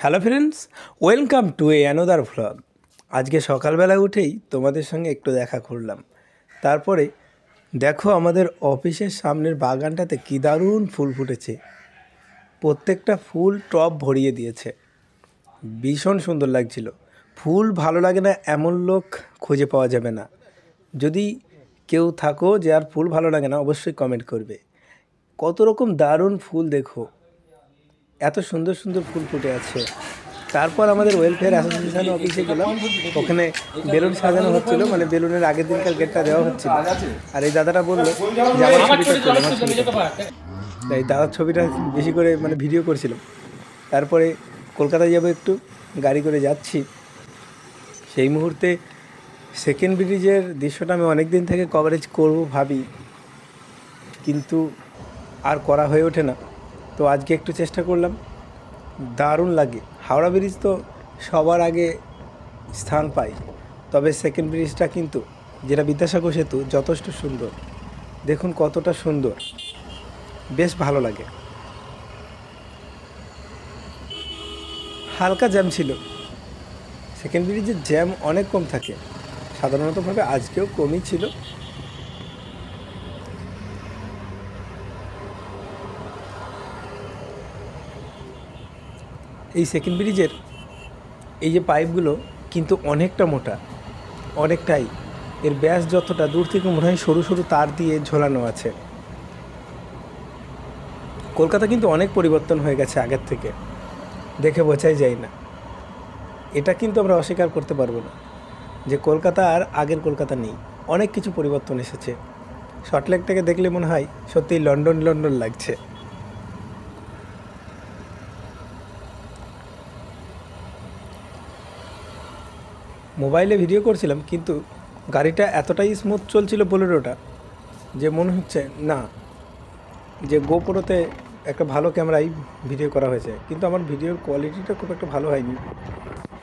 Hello friends, welcome to another vlog. আজকে সকালবেলা উঠেই তোমাদের সঙ্গে একটু দেখা করলাম। তারপরে দেখো আমাদের অফিসের সামনের বাগানটাতে কী দারুণ ফুল ফুটেছে। প্রত্যেকটা ফুল টব ভরিয়ে দিয়েছে, ভীষণ সুন্দর লাগছিল। ফুল ভালো লাগে না এমন লোক খুঁজে পাওয়া যাবে না। যদি কেউ থাকো যে আর ফুল ভালো লাগে না, অবশ্যই কমেন্ট করবে। কত রকম দারুণ ফুল দেখো, এত সুন্দর সুন্দর ফুল ফুটে আছে। তারপর আমাদের ওয়েলফেয়ার অ্যাসোসিয়েশন অফিসে গেলাম, ওখানে বেলুন সাজানো হচ্ছিল, মানে বেলুনের আগের দিনকার গেটটা দেওয়া হচ্ছিল। আর এই দাদাটা বললো যে আমার ছবিটা, তাই দাদার ছবিটা বেশি করে মানে ভিডিও করছিলাম। তারপরে কলকাতায় যাবো, একটু গাড়ি করে যাচ্ছি। সেই মুহূর্তে সেকেন্ড ব্রিজের দৃশ্যটা আমি অনেক দিন থেকে কভারেজ করব ভাবি, কিন্তু আর করা হয়ে ওঠে না। তো আজকে একটু চেষ্টা করলাম, দারুণ লাগে। হাওড়া ব্রিজ তো সবার আগে স্থান পায়, তবে সেকেন্ড ব্রিজটা কিন্তু, যেটা বিদ্যাসাগর সেতু, যথেষ্ট সুন্দর। দেখুন কতটা সুন্দর, বেশ ভালো লাগে। হালকা জ্যাম ছিল, সেকেন্ড ব্রিজের জ্যাম অনেক কম থাকে সাধারণতভাবে, আজকেও কমই ছিল। এই সেকেন্ড ব্রিজের এই যে পাইপগুলো কিন্তু অনেকটা মোটা, অনেকটাই। এর ব্যাস যতটা, দূর থেকে মনে হয় সরু সরু তার দিয়ে ঝোলানো আছে। কলকাতা কিন্তু অনেক পরিবর্তন হয়ে গেছে আগের থেকে, দেখে বোঝাই যায় না। এটা কিন্তু আমরা অস্বীকার করতে পারবো না যে কলকাতা আর আগের কলকাতা নেই, অনেক কিছু পরিবর্তন এসেছে। সল্টলেকটাকে দেখলে মনে হয় সত্যিই লন্ডন লন্ডন লাগছে। মোবাইলে ভিডিও করছিলাম, কিন্তু গাড়িটা এতটাই স্মুথ চলছিল বোলেরোটা, যে মনে হচ্ছে না যে গোপ্রোতে একটা ভালো ক্যামেরায় ভিডিও করা হয়েছে। কিন্তু আমার ভিডিওর কোয়ালিটিটা খুব একটা ভালো হয়নি,